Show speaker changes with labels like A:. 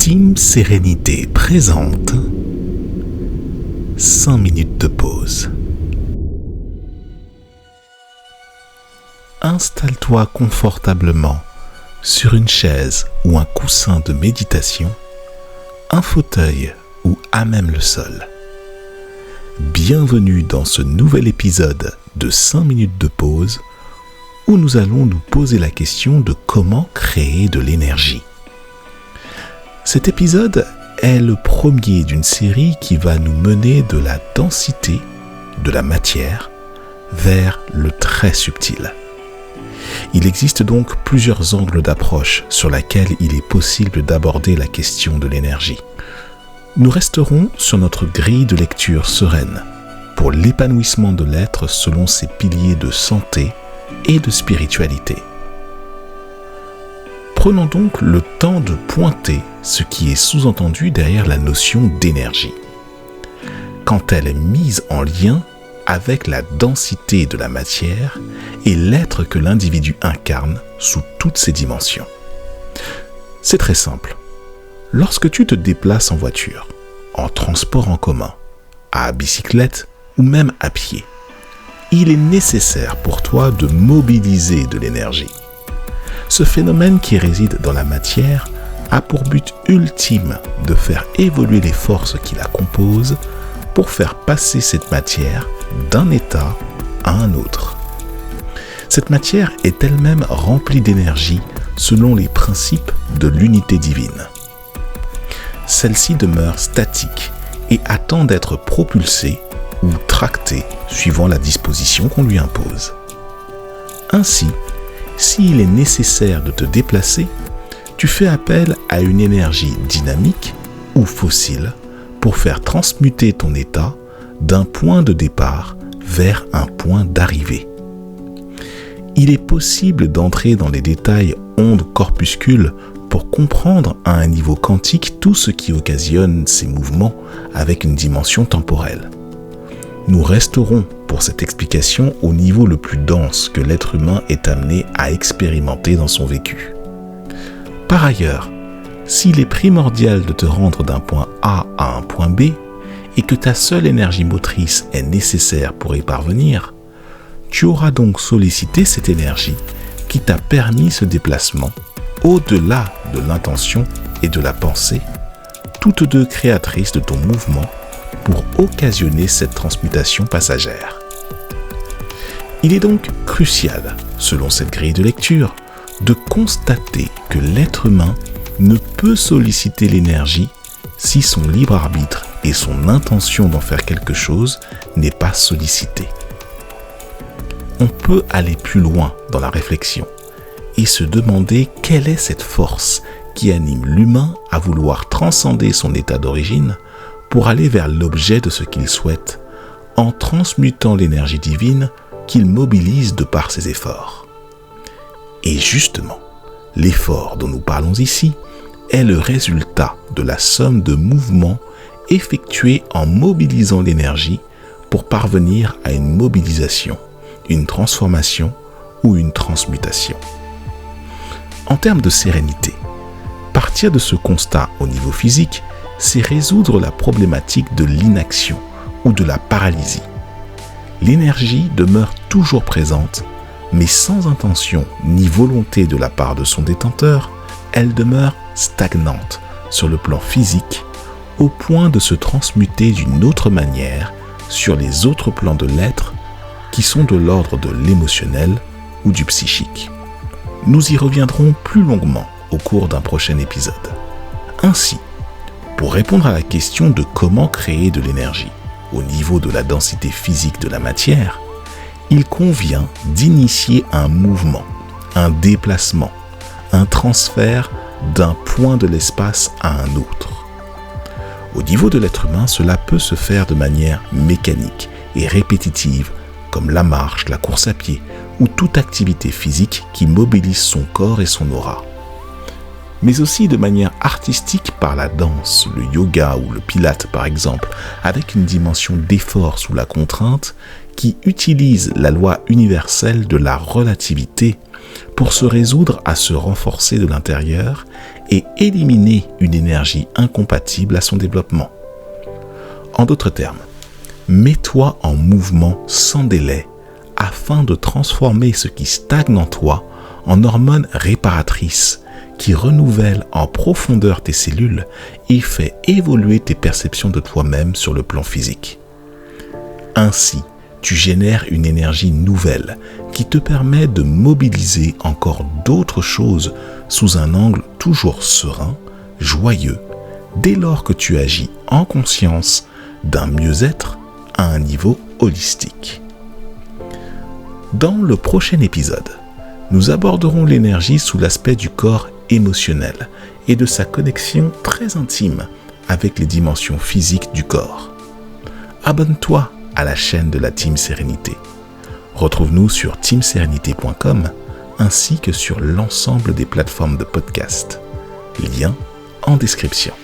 A: Team Sérénité présente 5 minutes de pause. Installe-toi confortablement sur une chaise ou un coussin de méditation, un fauteuil ou à même le sol. Bienvenue dans ce nouvel épisode de 5 minutes de pause où nous allons nous poser la question de comment créer de l'énergie. Cet épisode est le premier d'une série qui va nous mener de la densité, de la matière, vers le très subtil. Il existe donc plusieurs angles d'approche sur lesquels il est possible d'aborder la question de l'énergie. Nous resterons sur notre grille de lecture sereine pour l'épanouissement de l'être selon ses piliers de santé et de spiritualité. Prenons donc le temps de pointer ce qui est sous-entendu derrière la notion d'énergie, quand elle est mise en lien avec la densité de la matière et l'être que l'individu incarne sous toutes ses dimensions. C'est très simple. Lorsque tu te déplaces en voiture, en transport en commun, à bicyclette ou même à pied, il est nécessaire pour toi de mobiliser de l'énergie. Ce phénomène qui réside dans la matière a pour but ultime de faire évoluer les forces qui la composent pour faire passer cette matière d'un état à un autre. Cette matière est elle-même remplie d'énergie selon les principes de l'unité divine. Celle-ci demeure statique et attend d'être propulsée ou tractée suivant la disposition qu'on lui impose. Ainsi, s'il est nécessaire de te déplacer, tu fais appel à une énergie dynamique ou fossile pour faire transmuter ton état d'un point de départ vers un point d'arrivée. Il est possible d'entrer dans les détails ondes-corpuscules pour comprendre à un niveau quantique tout ce qui occasionne ces mouvements avec une dimension temporelle. Nous resterons pour cette explication au niveau le plus dense que l'être humain est amené à expérimenter dans son vécu. Par ailleurs, s'il est primordial de te rendre d'un point A à un point B et que ta seule énergie motrice est nécessaire pour y parvenir, tu auras donc sollicité cette énergie qui t'a permis ce déplacement au-delà de l'intention et de la pensée, toutes deux créatrices de ton mouvement pour occasionner cette transmutation passagère. Il est donc crucial, selon cette grille de lecture, de constater que l'être humain ne peut solliciter l'énergie si son libre arbitre et son intention d'en faire quelque chose n'est pas sollicité. On peut aller plus loin dans la réflexion et se demander quelle est cette force qui anime l'humain à vouloir transcender son état d'origine pour aller vers l'objet de ce qu'il souhaite, en transmutant l'énergie divine qu'il mobilise de par ses efforts. Et justement, l'effort dont nous parlons ici est le résultat de la somme de mouvements effectués en mobilisant l'énergie pour parvenir à une mobilisation, une transformation ou une transmutation. En termes de sérénité, partir de ce constat au niveau physique, c'est résoudre la problématique de l'inaction ou de la paralysie. L'énergie demeure toujours présente, mais sans intention ni volonté de la part de son détenteur, elle demeure stagnante sur le plan physique, au point de se transmuter d'une autre manière sur les autres plans de l'être qui sont de l'ordre de l'émotionnel ou du psychique. Nous y reviendrons plus longuement au cours d'un prochain épisode. Ainsi, pour répondre à la question de comment créer de l'énergie au niveau de la densité physique de la matière, il convient d'initier un mouvement, un déplacement, un transfert d'un point de l'espace à un autre. Au niveau de l'être humain, cela peut se faire de manière mécanique et répétitive, comme la marche, la course à pied ou toute activité physique qui mobilise son corps et son aura. Mais aussi de manière artistique par la danse, le yoga ou le pilate par exemple, avec une dimension d'effort sous la contrainte qui utilise la loi universelle de la relativité pour se résoudre à se renforcer de l'intérieur et éliminer une énergie incompatible à son développement. En d'autres termes, mets-toi en mouvement sans délai afin de transformer ce qui stagne en toi en hormones réparatrices qui renouvellent en profondeur tes cellules et fait évoluer tes perceptions de toi-même sur le plan physique. Ainsi, tu génères une énergie nouvelle qui te permet de mobiliser encore d'autres choses sous un angle toujours serein, joyeux, dès lors que tu agis en conscience d'un mieux-être à un niveau holistique. Dans le prochain épisode, nous aborderons l'énergie sous l'aspect du corps émotionnel et de sa connexion très intime avec les dimensions physiques du corps. Abonne-toi à la chaîne de la Team Sérénité. Retrouve-nous sur teamserenity.com ainsi que sur l'ensemble des plateformes de podcast. Lien en description.